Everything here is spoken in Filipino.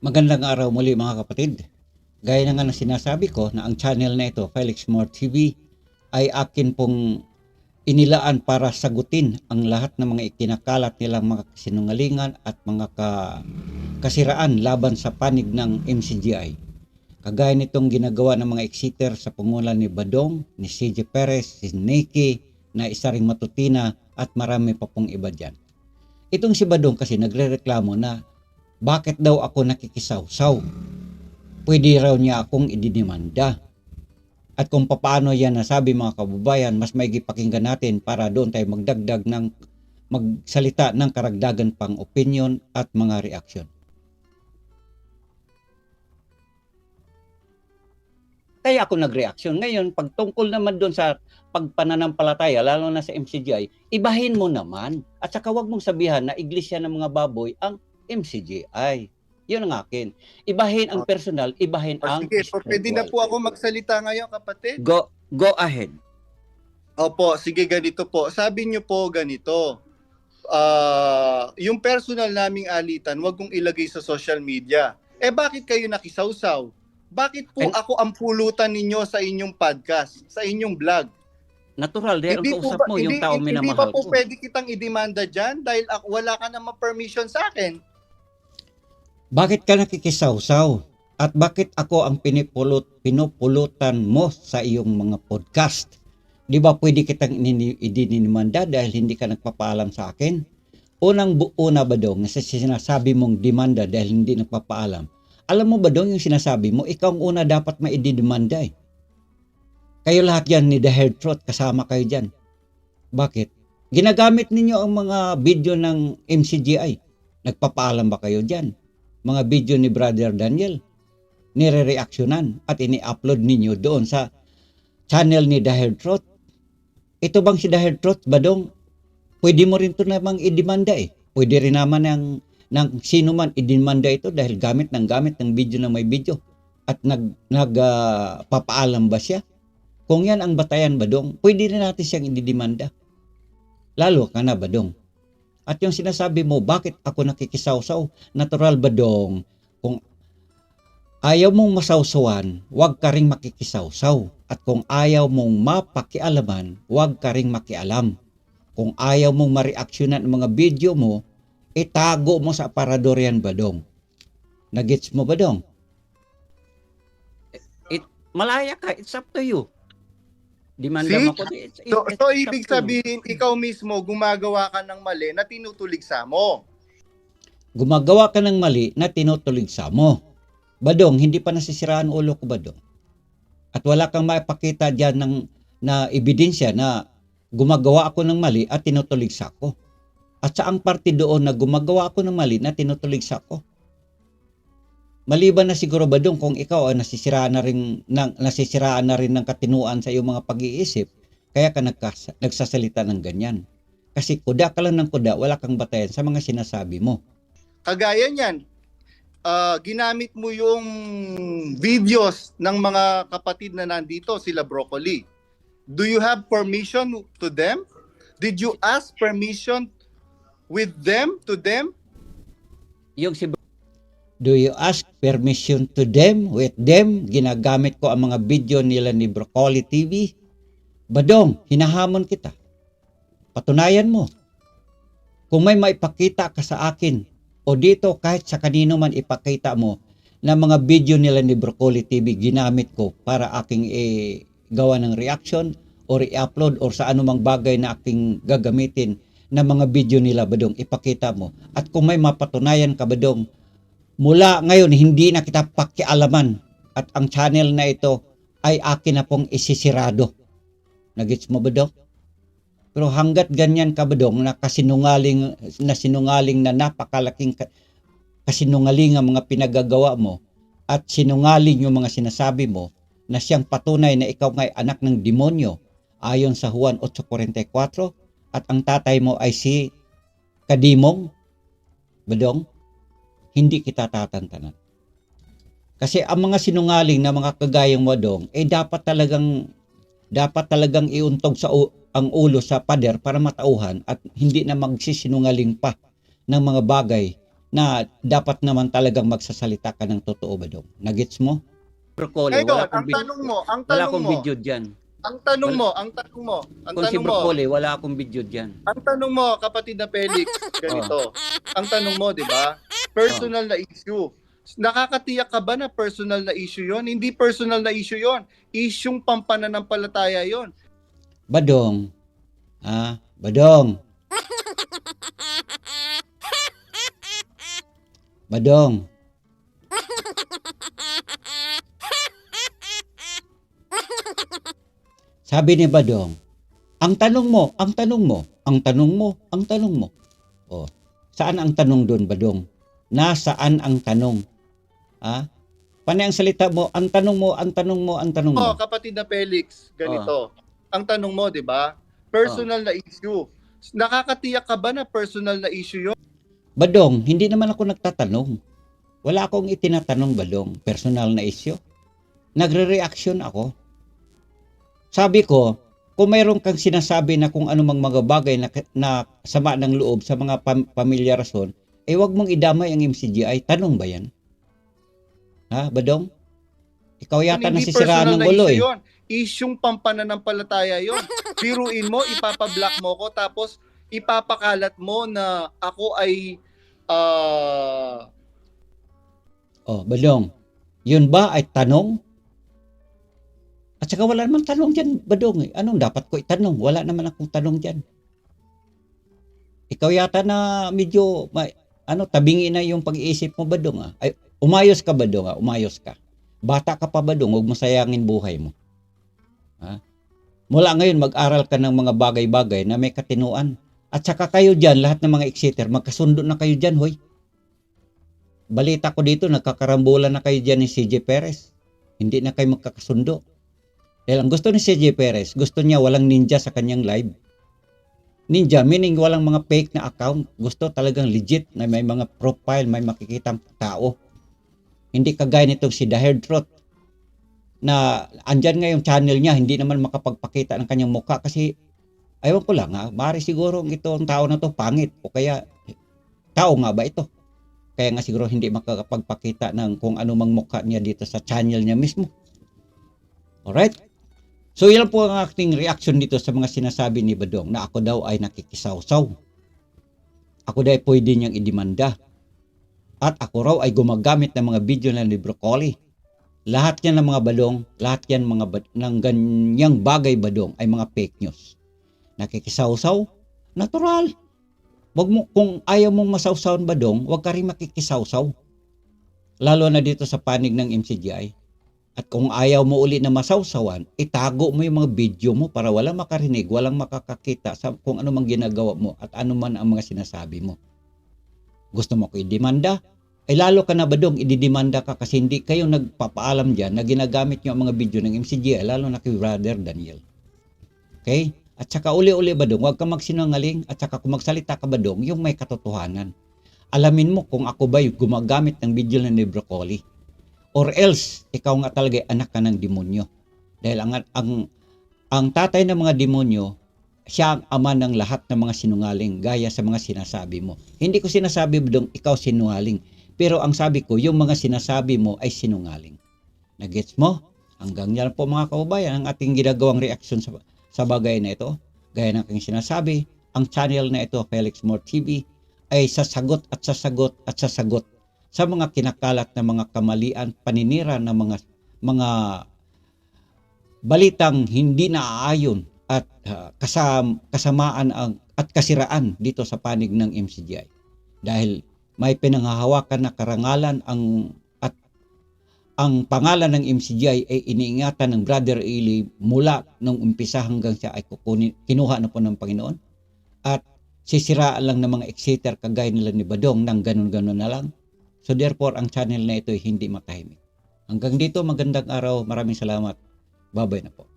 Magandang araw muli mga kapatid. Gaya na nga ng sinasabi ko na ang channel na ito, Felix More TV, ay akin pong inilaan para sagutin ang lahat ng mga ikinakalat nilang mga kasinungalingan at mga kasiraan laban sa panig ng MCGI. Kagaya nitong ginagawa ng mga exeter sa pangulan ni Badong, ni CJ Perez, si Nikki, na isa ring matutina at marami pa pong iba dyan. Itong si Badong kasi nagrereklamo na bakit daw ako nakikisawsaw? Pwede raw niya akong idinimanda. At kung paano yan nasabi mga kababayan, mas maigi pakinggan natin para doon tayo magdagdag ng magsalita ng karagdagan pang opinion at mga reaksyon. Kaya ako nag-reaction. Ngayon, pag tungkol naman doon sa pagpananampalataya, lalo na sa MCGI, ibahin mo naman. At saka wag mong sabihan na iglesia ng mga baboy ang MCGI. Yun ang akin. Ibahin ang personal, ibahin ang Sige, pwede na spiritual. po ako magsalita ngayon, kapatid? Go ahead. Opo, sige, ganito po. Sabi niyo po ganito, yung personal naming alitan, wag kong ilagay sa social media. Bakit kayo nakisawsaw? Bakit po ako ang pulutan ninyo sa inyong podcast, sa inyong vlog? Natural, dahil ang kausap mo yung tao minamahal ko. Hindi pa po pwede kitang idemanda dyan dahil wala ka namang permission sa akin. Bakit ka nakikisawsaw? At bakit ako ang pinupulutan mo sa iyong mga podcast? Di ba pwede kitang idinimanda dahil hindi ka nagpapaalam sa akin? Una ba dong na sinasabi mong demanda dahil hindi nagpapaalam? Alam mo ba dong yung sinasabi mo, ikaw ang una dapat maididemanda eh. Kayo lahat yan ni The Head Truth, kasama kayo dyan. Bakit? Ginagamit ninyo ang mga video ng MCGI. Nagpapaalam ba kayo dyan? Mga video ni Brother Daniel, nire-reactionan at ini-upload ninyo doon sa channel ni The Head Truth. Ito bang si The Head Truth, Badong? Pwede mo rin ito namang idemanda eh. Pwede rin naman ng sino man idemanda ito dahil gamit ng video na may video. At nagpapaalam ba siya? Kung yan ang batayan, Badong, pwede rin natin siyang idemanda. Lalo ka na, Badong. At yung sinasabi mo, bakit ako nakikisawsaw? Natural, Badong. Kung ayaw mong masawsawan, huwag ka ring makikisawsaw. At kung ayaw mong mapakialaman, huwag ka ring makialam. Kung ayaw mong mareaksyonan ang mga video mo, itago mo sa aparador yan, Badong. Nagets mo, Badong? Malaya ka, it's up to you. Demanda mo ko. So ibig sabihin, ikaw mismo gumagawa ka ng mali na tinutuligsa mo. Gumagawa ka ng mali na tinutuligsa mo. Badong, hindi pa nasisiraan ulo ko, Badong. At wala kang maipakita dyan na ebidensya na gumagawa ako ng mali at tinutuligsa ko. At saang parte doon na gumagawa ako ng mali na tinutuligsa ko. Maliban na siguro, Badong, kung ikaw ay nasisiraan na rin ng katinuan sa iyong mga pag-iisip, kaya ka nagsasalita ng ganyan. Kasi kuda ka lang ng kuda, wala kang batayan sa mga sinasabi mo. Kagaya niyan, ginamit mo yung videos ng mga kapatid na nandito, sila Broccoli. Do you have permission to them? Did you ask permission with them, to them? Do you ask permission to them, with them? Ginagamit ko ang mga video nila ni Broccoli TV. Badong, hinahamon kita. Patunayan mo. Kung may maipakita ka sa akin, o dito kahit sa kanino man ipakita mo, na mga video nila ni Broccoli TV ginamit ko para aking gawa ng reaction, or i-upload, or sa anumang bagay na aking gagamitin na mga video nila, Badong, ipakita mo. At kung may mapatunayan ka, Badong, mula ngayon, hindi na kita pakialaman at ang channel na ito ay akin na pong isisirado. Nagets mo, Badong? Pero hanggat ganyan ka, Badong, na sinungaling na napakalaking kasinungaling ang mga pinagagawa mo at sinungaling yung mga sinasabi mo na siyang patunay na ikaw nga'y anak ng demonyo ayon sa Juan 8:44 at ang tatay mo ay si Kadimong, Badong, hindi kita tatantanan. Kasi ang mga sinungaling na mga kagayang mo, Dong, dapat talagang iuntog ang ulo sa pader para matauhan at hindi na magsisinungaling pa ng mga bagay na dapat naman talagang magsasalita ka ng totoo, Badong. Nagets mo? Broccoli, Ngayon, ang tanong mo, wala akong video dyan. ang tanong mo, Kung si Broccoli, wala akong video dyan. ang tanong mo, kapatid na Felix, ganito. Ang tanong mo, di ba? Personal na issue. Nakakatiyak ka ba na personal na issue yon? Hindi personal na issue yon. Isyung pampananampalataya yon. Badong. Badong. Badong. Sabi ni Badong, ang tanong mo. Oh, saan ang tanong doon, Badong? Nasaan ang tanong? Panay ang salita mo, ang tanong mo. Oh, kapatid na Felix, ganito. Ang tanong mo, di ba? Personal na issue. Nakakatiyak ka ba na personal na issue yon? Badong, hindi naman ako nagtatanong. Wala akong itinatanong, Badong. Personal na issue. Nagre-reaction ako. Sabi ko, kung mayroon kang sinasabi na kung anumang mga bagay na sama ng loob sa mga pamilya rason, wag mong idamay ang MCGI. Tanong ba yan? Badong? Ikaw yata nasisiraan ng ulo eh. Yun. Isyung pampananampalataya yon. Biruin mo, ipapablock mo ko, tapos ipapakalat mo na ako ay Badong, yun ba ay tanong? At saka wala naman tanong dyan, Badong. Anong dapat ko itanong? Wala naman akong tanong dyan. Ikaw yata na medyo, tabingi na yung pag-iisip mo, Badong. Ay, umayos ka, Badong. Umayos ka. Bata ka pa, Badong. Huwag mo sayangin buhay mo. Mula ngayon, mag-aral ka ng mga bagay-bagay na may katinuan. At saka kayo dyan, lahat ng mga exeter, magkasundo na kayo dyan, hoy. Balita ko dito, nagkakarambulan na kayo dyan ni CJ Perez. Hindi na kayo magkakasundo. Dahil ang gusto ni CJ Perez, gusto niya walang ninja sa kanyang live. Ninja, meaning walang mga fake na account. Gusto talagang legit na may mga profile, may makikitang tao. Hindi kagaya nitong si The Hair Truth na andyan nga yung channel niya, hindi naman makapagpakita ng kanyang mukha kasi ayaw ko lang maaari siguro itong tao na to pangit o kaya tao nga ba ito? Kaya nga siguro hindi makakapagpakita ng kung anumang mukha niya dito sa channel niya mismo. Alright? So yan po ang aking reaction dito sa mga sinasabi ni Badong na ako daw ay nakikisawsaw. Ako daw ay pwede niyang idemanda. At ako raw ay gumagamit ng mga video na ni Broccoli. Lahat yan ng mga Badong, lahat yan ng ganyang bagay, Badong, ay mga fake news. Nakikisawsaw? Natural. Wag mo, kung ayaw mong masawsawan, Badong, wag ka rin makikisawsaw. Lalo na dito sa panig ng MCGI. At kung ayaw mo uli na masawsawan, itago mo yung mga video mo para walang makarinig, walang makakakita sa kung ano mang ginagawa mo at ano man ang mga sinasabi mo. Gusto mo ko i-demanda? Ay lalo ka na, Badong, i-demanda ka kasi hindi kayo nagpapaalam dyan na ginagamit nyo ang mga video ng MCGI, lalo na kay Brother Daniel. Okay? At saka uli-uli, Badong, huwag ka magsinungaling at saka kung magsalita ka, Badong, yung may katotohanan. Alamin mo kung ako ba yung gumagamit ng video na ni Broccoli. Or else, ikaw nga talaga anak ka ng demonyo. Dahil ang tatay ng mga demonyo, siya ang ama ng lahat ng mga sinungaling gaya sa mga sinasabi mo. Hindi ko sinasabi, Badong, ikaw sinungaling. Pero ang sabi ko, yung mga sinasabi mo ay sinungaling. Nagets mo? Hanggang yan po mga kababayan ang ating ginagawang reaksyon sa bagay na ito. Gaya ng aking sinasabi, ang channel na ito, Felix More TV, ay sasagot at sasagot at sasagot sa mga kinakalat na mga kamalian, paninira ng mga balitang hindi naaayon at kasamaan at kasiraan dito sa panig ng MCGI. Dahil may pinanghahawakan na karangalan at ang pangalan ng MCGI ay iniingatan ng Brother Eli mula nung umpisa hanggang siya ay kinuha na po ng Panginoon. At sisiraan lang ng mga exeter kagaya nila ni Badong ng ganun-ganun na lang. So therefore, ang channel na ito ay hindi matahimik. Hanggang dito, magandang araw. Maraming salamat. Bye-bye na po.